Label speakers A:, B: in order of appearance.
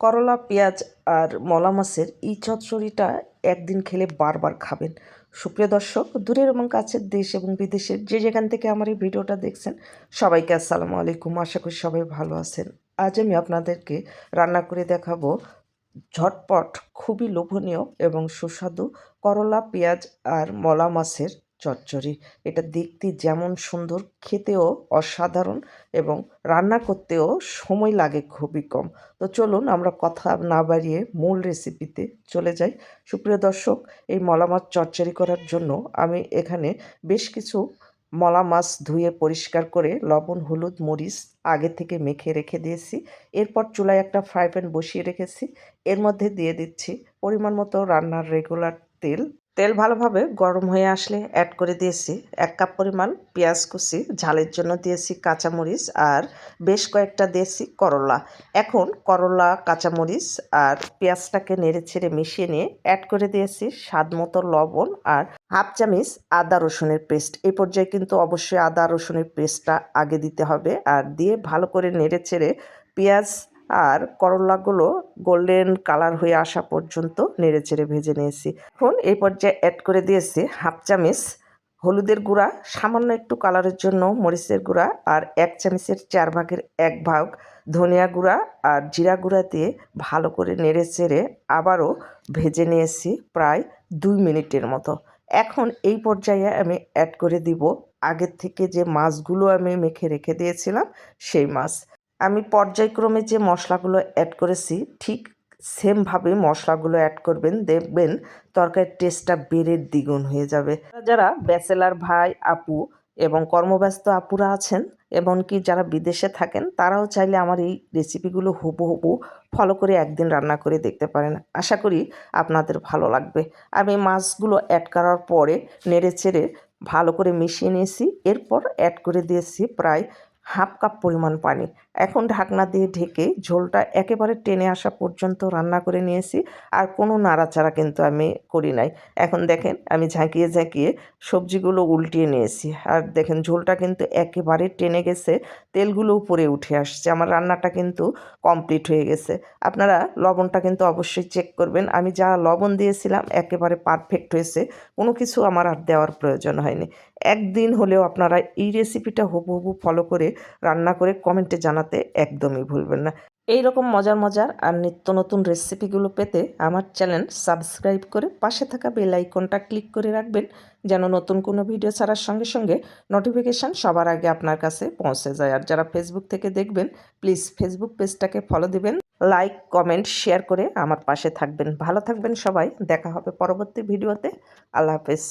A: করলা পেঁয়াজ আর মলা মাছের এই চচ্চড়িটা একদিন খেলে বারবার খাবেন। সুপ্রিয় দর্শক, দূরের এবং কাছের দেশ এবং বিদেশের যে যেখান থেকে আমার এই ভিডিওটা দেখছেন, সবাইকে আসসালামু আলাইকুম। আশা করি সবাই ভালো আছেন। আজ আমি আপনাদেরকে রান্না করে দেখাবো ঝটপট, খুবই লোভনীয় এবং সুস্বাদু করলা পেঁয়াজ আর মলা মাছের চচ্চড়ি। এটা দেখতে যেমন সুন্দর, খেতেও অসাধারণ এবং রান্না করতেও সময় লাগে খুবই কম। তো চলুন আমরা কথা না বাড়িয়ে মূল রেসিপিতে চলে যাই। সুপ্রিয় দর্শক, এই মলা মাছ চচ্চড়ি করার জন্য আমি এখানে বেশ কিছু মলা মাছ ধুয়ে পরিষ্কার করে লবণ হলুদ মরিচ আগে থেকে মেখে রেখে দিয়েছি। এরপর চুলায় একটা ফ্রাই প্যান বসিয়ে রেখেছি। এর মধ্যে দিয়ে দিচ্ছি পরিমাণ মতো রান্নার রেগুলার তেল। তেল ভালোভাবে গরম হয়ে আসলে অ্যাড করে দিয়েছি 1 কাপ পরিমাণ পেঁয়াজ কুচি, ঝালের জন্য দিয়েছি কাঁচামরিচ আর বেশ কয়েকটা দিয়েছি করলা। এখন করলা, কাঁচামরিচ আর পেঁয়াজটাকে নেড়েচেড়ে মিশিয়ে নিয়ে অ্যাড করে দিয়েছি স্বাদ মতো লবণ আর হাফ চামচ আদা রসুনের পেস্ট। এই পর্যায়ে কিন্তু অবশ্যই আদা রসুনের পেস্টটা আগে দিতে হবে। আর দিয়ে ভালো করে নেড়েচেড়ে পেঁয়াজ আর করলাগুলো গোল্ডেন কালার হয়ে আসা পর্যন্ত নেড়েচেড়ে ভেজে নিয়েছি। এখন এই পর্যায়ে অ্যাড করে দিয়েছি হাফ চামচ হলুদের গুঁড়া, সামান্য একটু কালারের জন্য মরিচের গুঁড়া আর 1 চামচের 4 ভাগের 1 ভাগ ধনিয়া গুঁড়া আর জিরা গুঁড়া দিয়ে ভালো করে নেড়েচেড়ে আবারও ভেজে নিয়েছি প্রায় 2 মিনিটের মতো। এখন এই পর্যায়ে আমি অ্যাড করে দিব আগের থেকে যে মাছগুলো আমি মেখে রেখে দিয়েছিলাম সেই মাছ। আমি পর্যায়ক্রমে যে মশলাগুলো অ্যাড করেছি ঠিক সেমভাবে মশলাগুলো অ্যাড করবেন, দেখবেন তরকারির টেস্টটা বেড়ে দ্বিগুণ হয়ে যাবে। যারা ব্যাচেলার ভাই আপু এবং কর্মব্যস্ত আপুরা আছেন, এমনকি যারা বিদেশে থাকেন, তারাও চাইলে আমার এই রেসিপিগুলো হুবহু ফলো করে একদিন রান্না করে দেখতে পারেন। আশা করি আপনাদের ভালো লাগবে। আমি মাছগুলো অ্যাড করার পরে নেড়েচেড়ে ভালো করে মিশিয়ে নিয়েছি। এরপর অ্যাড করে দিয়েছি প্রায় হাফ কাপ পরিমাণ পানি। এখন ঢাকনা দিয়ে ঢেকে ঝোলটা একেবারে টেনে আসা পর্যন্ত রান্না করে নিয়েছি। আর কোনো নাড়াচাড়া কিন্তু আমি করি নাই। এখন দেখেন আমি ঝাঁকিয়ে ঝাঁকিয়ে সবজিগুলো উল্টিয়ে নিয়েছি। আর দেখেন ঝোলটা কিন্তু একেবারে টেনে গেছে, তেলগুলো উপরে উঠে আসছে। আমার রান্নাটা কিন্তু কমপ্লিট হয়ে গেছে। আপনারা লবণটা কিন্তু অবশ্যই চেক করবেন। আমি যা লবণ দিয়েছিলাম একেবারে পারফেক্ট হয়েছে, কোনো কিছু আমার আর দেওয়ার প্রয়োজন হয়নি। একদিন হলেও আপনারা এই রেসিপিটা হুবহু ফলো করে রান্না করে কমেন্টে জানাতে একদমই ভুলবেন না। এই রকম মজার মজার আর নিত্য নতুন রেসিপিগুলো পেতে আমার চ্যানেল সাবস্ক্রাইব করে পাশে থাকা বেল আইকনটা ক্লিক করে রাখবেন, যেন নতুন কোনো ভিডিও ছাড়ার সঙ্গে সঙ্গে নোটিফিকেশান সবার আগে আপনার কাছে পৌঁছে যায়। আর যারা ফেসবুক থেকে দেখবেন, প্লিজ ফেসবুক পেজটাকে ফলো দিবেন, লাইক কমেন্ট শেয়ার করে আমার পাশে থাকবেন। ভালো থাকবেন সবাই, দেখা হবে পরবর্তী ভিডিওতে। আল্লাহ হাফেজ।